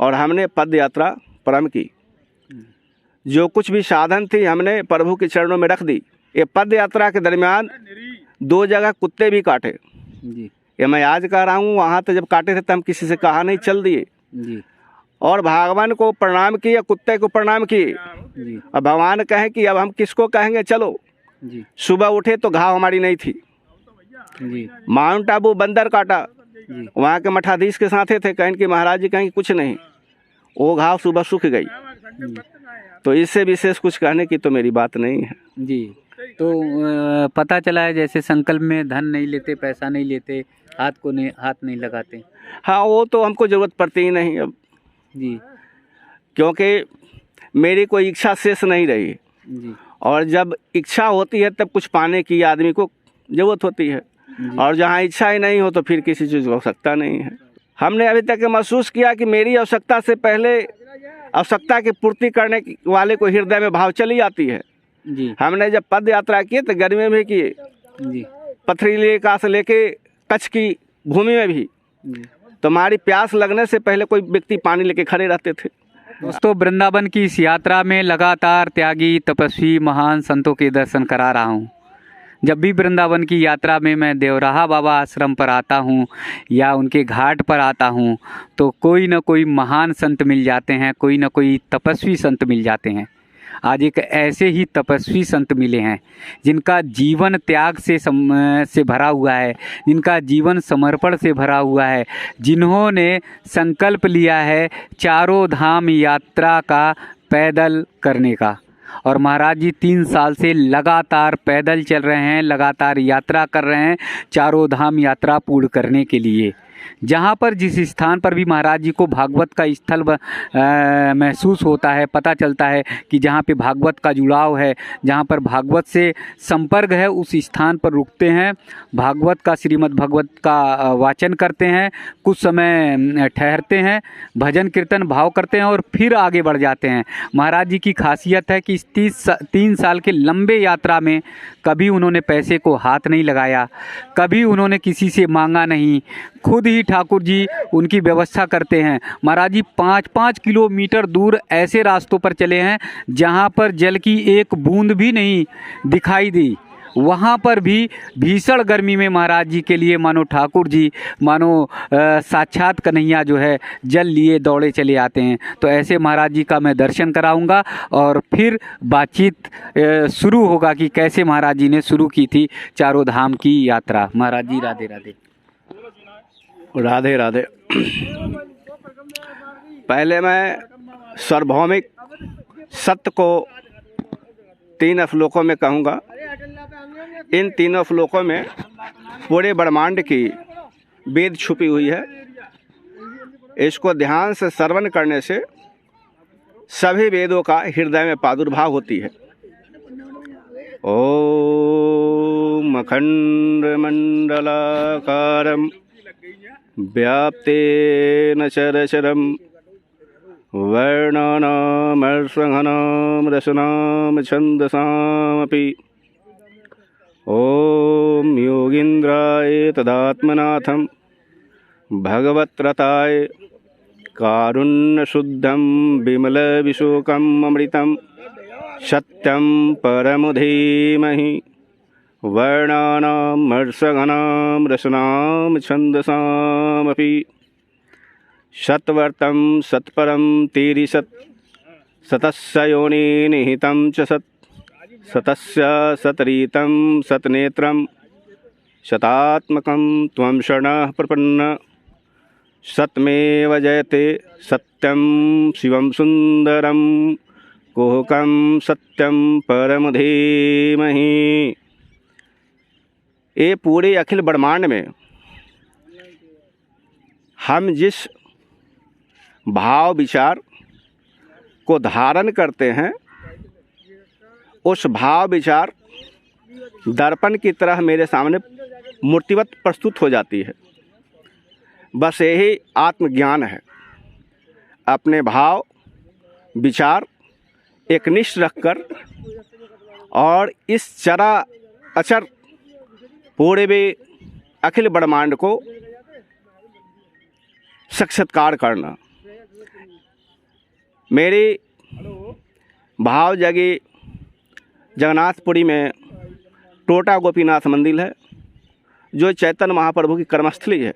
और हमने पद यात्रा प्रारंभ की। जो कुछ भी साधन थी हमने प्रभु के चरणों में रख दी। ये पद यात्रा के दरमियान 2 जगह कुत्ते भी काटे जी। ये मैं आज कह रहा हूँ, वहाँ तो जब काटे थे तो हम किसी से कहा नहीं, चल दिए जी। और भगवान को प्रणाम किए, कुत्ते को प्रणाम किए जी। और भगवान कहे कि अब हम किसको कहेंगे, चलो। जी। सुबह उठे तो घाव हमारी नहीं थी। जी। माउंट आबू बंदर काटा, जी। वहाँ के मठाधीश के साथे थे, कहें कि महाराज जी कहें कि कुछ नहीं, वो घाव सुबह सूख गई। तो इससे विशेष कुछ कहने की तो मेरी बात नहीं है। जी। तो पता चला है जैसे संकल्प में धन नहीं लेते, पैसा नहीं लेते, हाथ नहीं लगाते। हाँ, वो तो हमको ज़रूरत पड़ती ही नहीं अब, जी। क्योंकि मेरी कोई इच्छा शेष नहीं रही। जी। और जब इच्छा होती है तब कुछ पाने की आदमी को ज़रूरत होती है, और जहाँ इच्छा ही नहीं हो तो फिर किसी चीज़ की आवश्यकता नहीं है। हमने अभी तक महसूस किया कि मेरी आवश्यकता से पहले आवश्यकता की पूर्ति करने वाले को हृदय में भाव चली आती है। जी। हमने जब पद यात्रा की तो गर्मी में भी किए, जी। पथरीले का से लेके कच्छ की भूमि में भी, जी। तो हमारी प्यास लगने से पहले कोई व्यक्ति पानी लेके खड़े रहते थे। दोस्तों, वृंदावन की इस यात्रा में लगातार त्यागी, तपस्वी, महान संतों के दर्शन करा रहा हूँ। जब भी वृंदावन की यात्रा में मैं देवराहा बाबा आश्रम पर आता हूँ या उनके घाट पर आता हूँ तो कोई न कोई महान संत मिल जाते हैं, कोई न कोई तपस्वी संत मिल जाते हैं। आज एक ऐसे ही तपस्वी संत मिले हैं जिनका जीवन त्याग से भरा हुआ है, जिनका जीवन समर्पण से भरा हुआ है, जिन्होंने संकल्प लिया है चारों धाम यात्रा का पैदल करने का। और महाराज जी 3 साल से लगातार पैदल चल रहे हैं, लगातार यात्रा कर रहे हैं चारों धाम यात्रा पूर्ण करने के लिए। जहाँ पर जिस स्थान पर भी महाराज जी को भागवत का स्थल महसूस होता है, पता चलता है कि जहाँ पे भागवत का जुड़ाव है, जहाँ पर भागवत से संपर्क है, उस स्थान पर रुकते हैं, भागवत का श्रीमद् भागवत का वाचन करते हैं, कुछ समय ठहरते हैं, भजन कीर्तन भाव करते हैं और फिर आगे बढ़ जाते हैं। महाराज जी की खासियत है कि इस 3 साल के लंबे यात्रा में कभी उन्होंने पैसे को हाथ नहीं लगाया, कभी उन्होंने किसी से मांगा नहीं, खुद ही ठाकुर जी उनकी व्यवस्था करते हैं। महाराज जी 5-5 किलोमीटर दूर ऐसे रास्तों पर चले हैं जहां पर जल की एक बूंद भी नहीं दिखाई दी। वहां पर भी भीषण गर्मी में महाराज जी के लिए मानो ठाकुर जी, मानो साक्षात कन्हैया जो है जल लिए दौड़े चले आते हैं। तो ऐसे महाराज जी का मैं दर्शन कराऊंगा और फिर बातचीत शुरू होगा कि कैसे महाराज जी ने शुरू की थी चारों धाम की यात्रा। महाराज जी राधे राधे। राधे राधे। पहले मैं सार्वभौमिक सत्य को 3 श्लोकों में कहूँगा। इन 3 श्लोकों में पूरे ब्रह्मांड की वेद छुपी हुई है। इसको ध्यान से श्रवण करने से सभी वेदों का हृदय में प्रादुर्भाव होती है। ओम अखंड मंडलाकारं व्याप्तेन चराचरं वर्णानामर्षंहनां रसनां छन्दसामपि। ओम योगीन्द्राय तदात्मनाथं भगवत्रताय कारुण्यशुद्धं विमलविशोकम् अमृतं सत्यं परम धीमहि। वर्णानां हर्षगणां रसनां छन्दसामपि। सत्वर्तं सत्परं तिरिसत् सतस्य योनि निहितं च सत् सतस्य सतरीतं सतनेत्रं शतात्मकं त्वं शरणः प्रपन्न। सत्यमेव जयते सत्यं शिवं सुन्दरं कुहकं सत्यं परम धीमहि। ये पूरे अखिल ब्रह्मांड में हम जिस भाव विचार को धारण करते हैं उस भाव विचार दर्पण की तरह मेरे सामने मूर्तिवत प्रस्तुत हो जाती है। बस यही आत्मज्ञान है। अपने भाव विचार एक निष्ठ रखकर और इस चरा अचर पूरे भी अखिल ब्रह्मांड को साक्षात्कार करना, मेरी भाव जगी जगन्नाथपुरी में टोटा गोपीनाथ मंदिर है, जो चैतन्य महाप्रभु की कर्मस्थली है।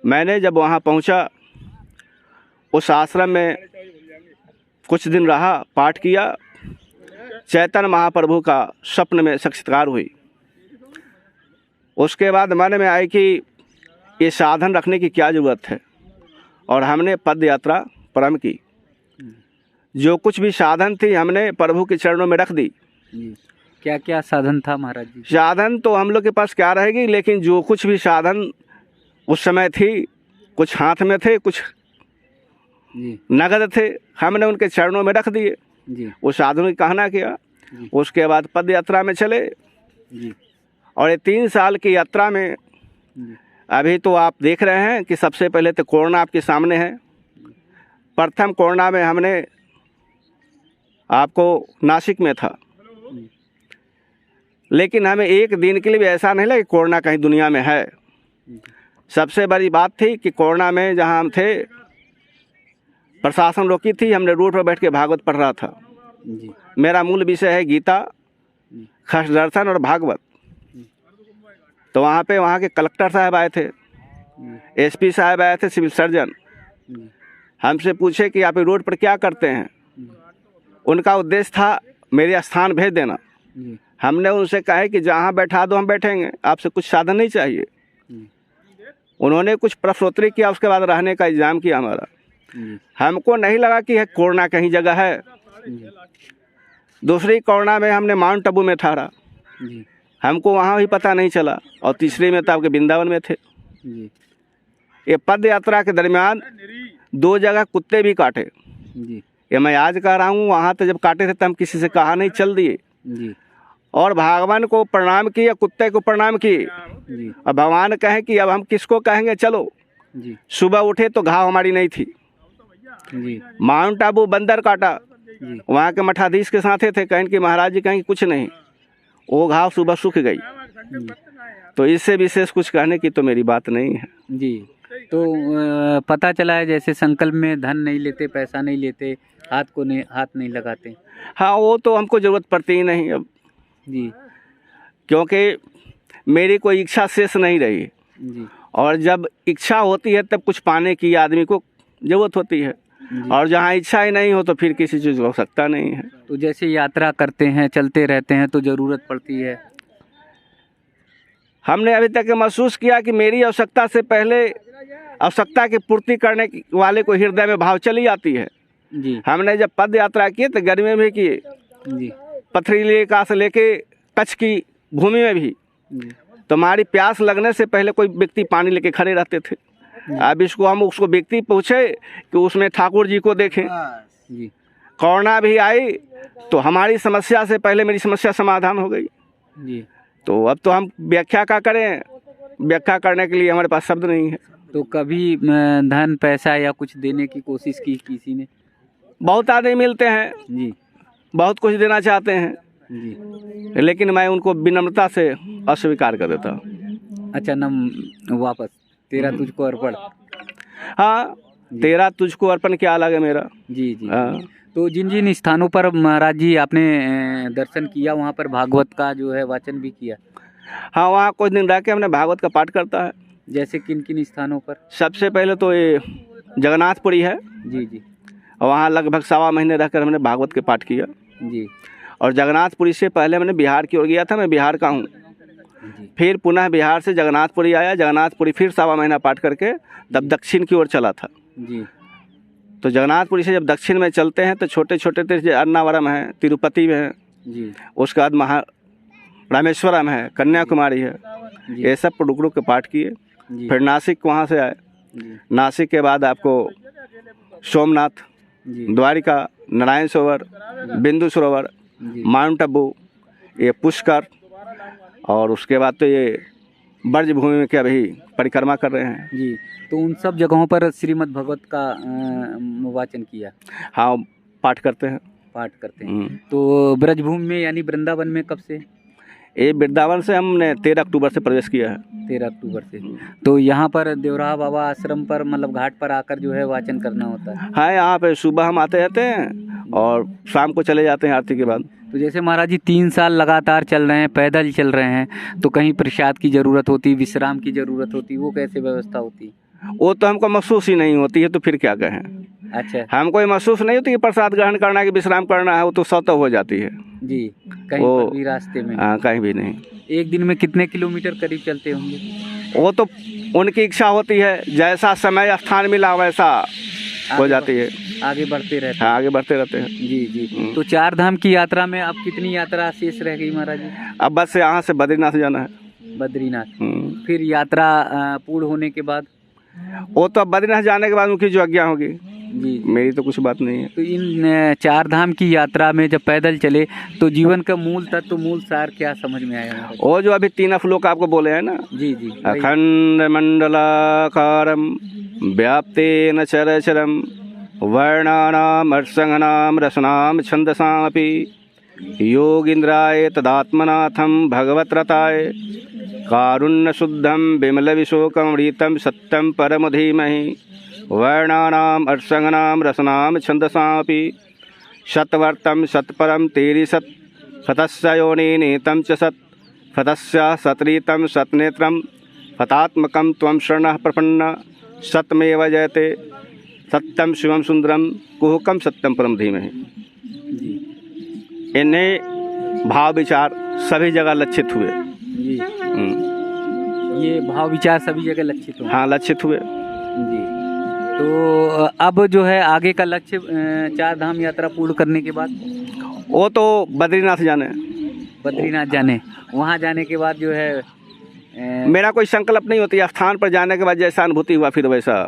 मैंने जब वहाँ पहुँचा, उस आश्रम में कुछ दिन रहा, पाठ किया, चैतन्य महाप्रभु का स्वप्न में साक्षात्कार हुई। उसके बाद मन में आई कि ये साधन रखने की क्या ज़रूरत है, और हमने पद यात्रा प्रारंभ की। जो कुछ भी साधन थी हमने प्रभु के चरणों में रख दी। क्या क्या साधन था महाराज जी? साधन तो हम लोग के पास क्या रहेगी, लेकिन जो कुछ भी साधन उस समय थी, कुछ हाथ में थे, कुछ नगद थे, हमने उनके चरणों में रख दिए। उस साधन की कहना किया। उसके बाद पद यात्रा में चले और ये 3 साल की यात्रा में अभी तो आप देख रहे हैं कि सबसे पहले तो कोरोना आपके सामने है। प्रथम कोरोना में हमने आपको नासिक में था, लेकिन हमें एक दिन के लिए भी ऐसा नहीं लगा कि कोरोना कहीं दुनिया में है। सबसे बड़ी बात थी कि कोरोना में जहां हम थे, प्रशासन रोकी थी, हमने रोड पर बैठ के भागवत पढ़ रहा था। मेरा मूल विषय है गीता, खस दर्शन और भागवत। तो वहाँ के कलेक्टर साहब आए थे, एसपी साहब आए थे, सिविल सर्जन। हमसे पूछे कि आप रोड पर क्या करते हैं। उनका उद्देश्य था मेरे स्थान भेज देना। हमने उनसे कहा कि जहाँ बैठा दो हम बैठेंगे, आपसे कुछ साधन नहीं चाहिए। उन्होंने कुछ प्रश्नोत्तरी किया, उसके बाद रहने का इंतजाम किया हमारा। हमको नहीं लगा कि है कोरोना कहीं जगह है। दूसरी कोरोना में हमने माउंट आबू में ठहरा, हमको वहाँ भी पता नहीं चला। और तीसरी में तो आपके वृंदावन में थे। ये पद यात्रा के दरमियान 2 जगह कुत्ते भी काटे। ये मैं आज कह रहा हूँ, वहाँ तो जब काटे थे तो हम किसी से कहा नहीं, चल दिए और भगवान को प्रणाम किए, कुत्ते को प्रणाम किए। और भगवान कहे कि अब हम किसको कहेंगे, चलो। सुबह उठे तो घाव हमारी नहीं थी। माउंट आबू बंदर काटा, वहाँ के मठाधीश के साथे थे, कहें कि महाराज जी कहें कि कुछ नहीं, वो घाव सुबह सूख गई। तो इससे विशेष कुछ कहने की तो मेरी बात नहीं है जी। तो पता चला है जैसे संकल्प में धन नहीं लेते, पैसा नहीं लेते, हाथ नहीं लगाते। हाँ, वो तो हमको ज़रूरत पड़ती ही नहीं अब जी, क्योंकि मेरी कोई इच्छा शेष नहीं रही जी। और जब इच्छा होती है तब कुछ पाने की आदमी को ज़रूरत होती है, और जहाँ इच्छा ही नहीं हो तो फिर किसी चीज़ हो सकता नहीं है। तो जैसे यात्रा करते हैं, चलते रहते हैं, तो ज़रूरत पड़ती है। हमने अभी तक महसूस किया कि मेरी आवश्यकता से पहले आवश्यकता की पूर्ति करने वाले को हृदय में भाव चली आती है जी। हमने जब पद यात्रा की तो गर्मी में भी किए जी, पथरीली इलाका से लेके कच्छ की भूमि में भी। तो हमारी प्यास लगने से पहले कोई व्यक्ति पानी लेके खड़े रहते थे। अब इसको हम उसको व्यक्ति पूछे कि उसमें ठाकुर जी को देखें। जी। कोरोना भी आई तो हमारी समस्या से पहले मेरी समस्या समाधान हो गई। जी। तो अब तो हम व्याख्या क्या करें, व्याख्या करने के लिए हमारे पास शब्द नहीं है। तो कभी धन पैसा या कुछ देने की कोशिश की किसी ने? बहुत आदमी मिलते हैं जी, बहुत कुछ देना चाहते हैं जी। लेकिन मैं उनको विनम्रता से अस्वीकार कर देता हूँ। अच्छा, वापस तेरा तुझको अर्पण। हाँ, तेरा तुझको अर्पण क्या अलग है मेरा। जी, जी। हाँ। तो जिन जिन स्थानों पर महाराज जी आपने दर्शन किया, वहाँ पर भागवत का जो है वाचन भी किया? हाँ, वहाँ कुछ दिन रह के हमने भागवत का पाठ करता है। जैसे किन किन स्थानों पर? सबसे पहले तो ये जगन्नाथपुरी है। जी, जी। और वहाँ लगभग 1.25 महीने रहकर हमने भागवत के पाठ किया। जी। और जगन्नाथपुरी से पहले मैंने बिहार की ओर गया था, मैं बिहार का हूँ। फिर पुनः बिहार से जगन्नाथपुरी आया, जगन्नाथपुरी फिर 1.25 महीना पाठ करके तब दक्षिण की ओर चला था। जी। तो जगन्नाथपुरी से जब दक्षिण में चलते हैं तो छोटे छोटे तीर्थ अन्नावरम है, तिरुपति में है, जी। उसके बाद रामेश्वरम है, कन्याकुमारी है, ये सब रुक रुक के पाठ किए। फिर नासिक वहाँ से आए। नासिक के बाद आपको सोमनाथ, द्वारिका, नारायण सरोवर, बिंदु सरोवर, माउंट आबू, ये पुष्कर, और उसके बाद तो ये ब्रज भूमि में क्या अभी परिक्रमा कर रहे हैं। जी। तो उन सब जगहों पर श्रीमद् भगवत का वाचन किया? हाँ, पाठ करते हैं। पाठ करते हैं। तो ब्रजभूमि में यानी वृंदावन में कब से? ये वृंदावन से हमने 13 अक्टूबर से प्रवेश किया है। 13 अक्टूबर से। तो यहाँ पर देवराहा बाबा आश्रम पर मतलब घाट पर आकर जो है वाचन करना होता है। हाँ, यहाँ पे सुबह हम आते रहते हैं और शाम को चले जाते हैं आरती के बाद। तो जैसे महाराज जी 3 साल लगातार चल रहे हैं, पैदल चल रहे हैं, तो कहीं प्रसाद की ज़रूरत होती, विश्राम की ज़रूरत होती, वो कैसे व्यवस्था होती? वो तो हमको महसूस ही नहीं होती है, तो फिर क्या कहें। अच्छा हमको ये महसूस नहीं होती कि प्रसाद ग्रहण करना है कि विश्राम करना है, वो तो स्वतः हो जाती है जी, कहीं वो- पर भी रास्ते में? हाँ, कहीं भी नहीं। एक दिन में कितने किलोमीटर करीब चलते होंगे? वो तो उनकी इच्छा होती है, जैसा समय स्थान मिला वैसा हो जाती है। आगे बढ़ते रहते हाँ, आगे बढ़ते रहते हैं। हैं। जी जी। तो 4 धाम की यात्रा में अब कितनी यात्रा शेष रह गई महाराज जी? अब बस यहाँ से बद्रीनाथ जाना है। बद्रीनाथ। हम्म। फिर यात्रा पूर्ण होने के बाद? वो तो अब बद्रीनाथ जाने के बाद उनकी जो आज्ञा होगी, जी जी। मेरी तो कुछ बात नहीं है। तो इन 4 धाम की यात्रा में जब पैदल चले तो जीवन का मूल तत्व, मूल सार क्या समझ में आया महाराज? वो जो अभी 3 अफलोक आपको बोले हैं ना, जी जी। अखंड मंडलाकारम व्याप्तेन चरचरम वर्णानाम अर्षंगनाम रसनाम छंदसामपि योगींद्राय तदात्मनाथम भगवत रताय कारुण्य शुद्धम विमल विशोकम रीतम सत्यम परम धीमहि वर्णानाम अर्षंगनाम रसनाम छंदसामपि शतवर्तम शतपरम तेरी सत फतस्य योनिनीतं च सत फतस्य सतरीतं सतनेत्रं फतात्मकं त्वं शरणः प्रपन्न सत्यमेव जयते सत्यम शिवम सुंदरम कुहुकम सत्यम परम धीमहि। जी इन्हें भाव विचार सभी जगह लक्षित हुए। जी। ये भाव विचार सभी जगह लक्षित हो। हाँ, लक्षित हुए। जी। तो अब जो है आगे का लक्ष्य 4 धाम यात्रा पूर्ण करने के बाद वो तो बद्रीनाथ जाने। बद्रीनाथ जाने, वहाँ जाने के बाद जो है मेरा कोई संकल्प नहीं होती, स्थान पर जाने के बाद जैसा अनुभूति हुआ फिर वैसा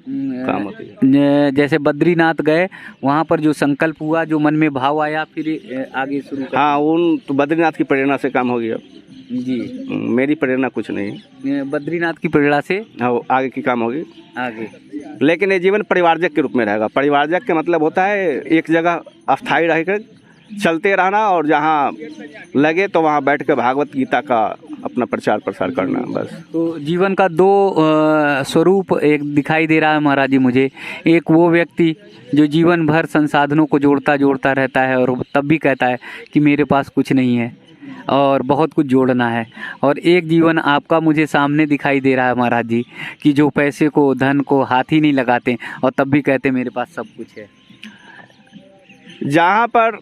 काम होती है। जैसे बद्रीनाथ गए, वहाँ पर जो संकल्प हुआ, जो मन में भाव आया, फिर आगे शुरू कर। हाँ, उन तो बद्रीनाथ की प्रेरणा से काम हो गया। जी। मेरी प्रेरणा कुछ नहीं। बद्रीनाथ की प्रेरणा से हाँ, वो आगे की काम होगी। आगे। लेकिन ये जीवन परिवारजक के रूप में रहेगा। परिवारजक का मतलब होता है एक जगह अस्थायी रहकर चलते रहना और जहाँ लगे तो वहाँ बैठ कर भागवत गीता का अपना प्रचार प्रसार करना, बस। तो जीवन का 2 स्वरूप एक दिखाई दे रहा है महाराज जी मुझे। एक वो व्यक्ति जो जीवन भर संसाधनों को जोड़ता रहता है और तब भी कहता है कि मेरे पास कुछ नहीं है और बहुत कुछ जोड़ना है, और एक जीवन आपका मुझे सामने दिखाई दे रहा है महाराज जी कि जो पैसे को, धन को हाथ ही नहीं लगाते और तब भी कहते मेरे पास सब कुछ है। जहाँ पर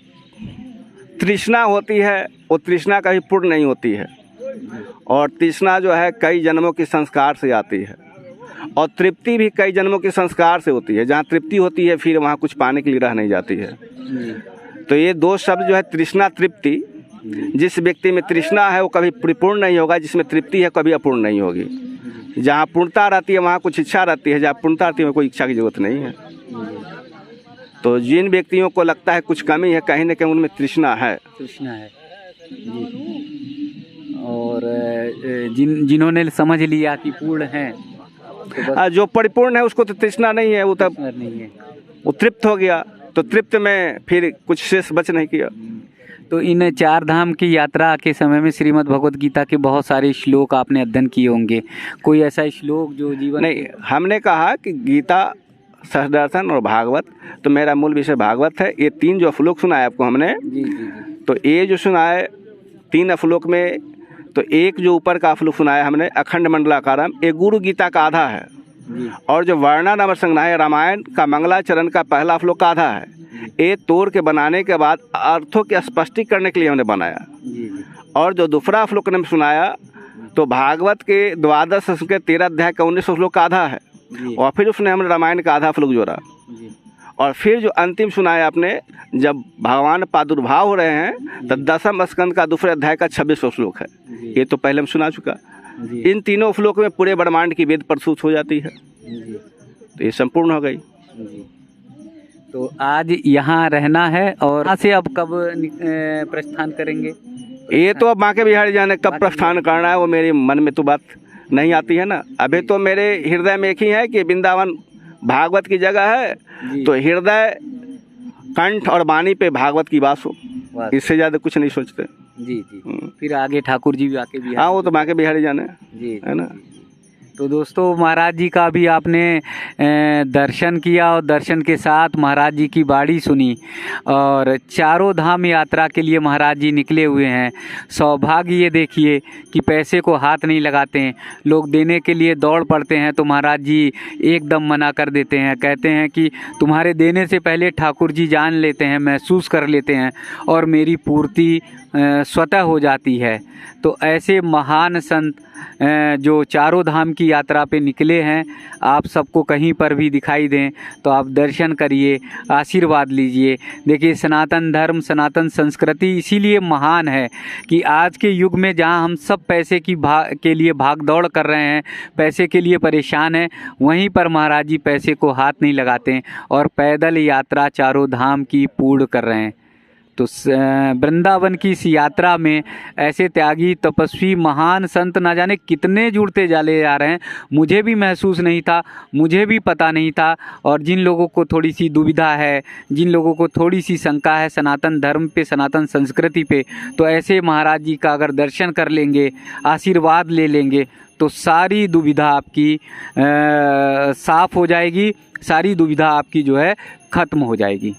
तृष्णा होती है वो तृष्णा कभी पूर्ण नहीं होती है, और तृष्णा जो है कई जन्मों के संस्कार से आती है, और तृप्ति भी कई जन्मों के संस्कार से होती है। जहाँ तृप्ति होती है फिर वहाँ कुछ पाने के लिए रह नहीं जाती है। तो ये 2 शब्द जो है तृष्णा तृप्ति, जिस व्यक्ति में तृष्णा है वो कभी परिपूर्ण नहीं होगा, जिसमें तृप्ति है कभी अपूर्ण नहीं होगी। जहाँ पूर्णता रहती है वहाँ कुछ इच्छा रहती है, जहाँ पूर्णता रहती है कोई इच्छा की जरूरत नहीं है। तो जिन व्यक्तियों को लगता है कुछ कमी है, कहीं न कहीं उनमें तृष्णा है। तृष्णा है जी। और जिन्होंने समझ लिया कि पूर्ण है, तो बस जो परिपूर्ण है उसको तो तृष्णा नहीं है, वो तब नहीं है, वो तृप्त हो गया, तो तृप्त में फिर कुछ शेष बच नहीं किया। तो इन 4 धाम की यात्रा के समय में श्रीमद् भगवत गीता के बहुत सारे श्लोक आपने अध्ययन किए होंगे। कोई ऐसा श्लोक जो जीवन नहीं, हमने कहा कि गीता, सहदर्शन और भागवत, तो मेरा मूल विषय भागवत है। ये 3 जो श्लोक सुनाए आपको हमने, जी जी जी। तो ये जो सुनाए 3 श्लोक में, तो एक जो ऊपर का श्लोक सुनाया हमने अखंड मंडलाकारम, ये गुरु गीता का आधा है, और जो वर्णा संज्ञा है रामायण का मंगलाचरण का पहला श्लोक का आधा है। ये तोड़ के बनाने के बाद अर्थों के स्पष्टीकरण करने के लिए हमने बनाया। और जो दूसरा श्लोक ने सुनाया तो भागवत के 12 के 13 अध्याय का 19 श्लोक का आधा है, और फिर उसने हमने रामायण का आधा श्लोक जोड़ा। और फिर जो अंतिम सुनाया आपने, जब भगवान प्रादुर्भाव हो रहे हैं तो 10वें स्कंद का दूसरे अध्याय का 26वां श्लोक है। ये तो पहले हम सुना चुका। इन 3 श्लोक में पूरे ब्रह्मांड की वेद प्रसूत हो जाती है, तो ये संपूर्ण हो गई। तो आज यहाँ रहना है, और यहाँ से अब कब प्रस्थान करेंगे? ये तो अब बांके बिहारी जाने कब प्रस्थान करना है वो मेरे मन में तो बात नहीं आती है ना। अभी तो मेरे हृदय में एक ही है कि वृंदावन भागवत की जगह है, तो हृदय, कंठ और वाणी पे भागवत की बात हो, इससे ज़्यादा कुछ नहीं सोचते। जी जी। फिर आगे ठाकुर जी भी आके बिहार। हाँ, वो तो बांके बिहारी जाने जी है ना। तो दोस्तों महाराज जी का भी आपने दर्शन किया और दर्शन के साथ महाराज जी की बाड़ी सुनी और चारों धाम यात्रा के लिए महाराज जी निकले हुए हैं। सौभाग्य ये देखिए कि पैसे को हाथ नहीं लगाते हैं, लोग देने के लिए दौड़ पड़ते हैं तो महाराज जी एकदम मना कर देते हैं, कहते हैं कि तुम्हारे देने से पहले ठाकुर जी जान लेते हैं, महसूस कर लेते हैं और मेरी पूर्ति स्वतः हो जाती है। तो ऐसे महान संत जो चारों धाम की यात्रा पे निकले हैं, आप सबको कहीं पर भी दिखाई दें तो आप दर्शन करिए, आशीर्वाद लीजिए। देखिए सनातन धर्म, सनातन संस्कृति इसीलिए महान है कि आज के युग में जहां हम सब पैसे के लिए भाग दौड़ कर रहे हैं, पैसे के लिए परेशान हैं, वहीं पर महाराज जी पैसे को हाथ नहीं लगाते और पैदल यात्रा चारों धाम की पूर्ण कर रहे हैं। तो वृंदावन की इस यात्रा में ऐसे त्यागी, तपस्वी, महान संत ना जाने कितने जुड़ते चले जा रहे हैं। मुझे भी महसूस नहीं था, मुझे भी पता नहीं था। और जिन लोगों को थोड़ी सी दुविधा है, जिन लोगों को थोड़ी सी शंका है सनातन धर्म पे, सनातन संस्कृति पे, तो ऐसे महाराज जी का अगर दर्शन कर लेंगे, आशीर्वाद ले लेंगे तो सारी दुविधा आपकी साफ हो जाएगी, सारी दुविधा आपकी जो है ख़त्म हो जाएगी।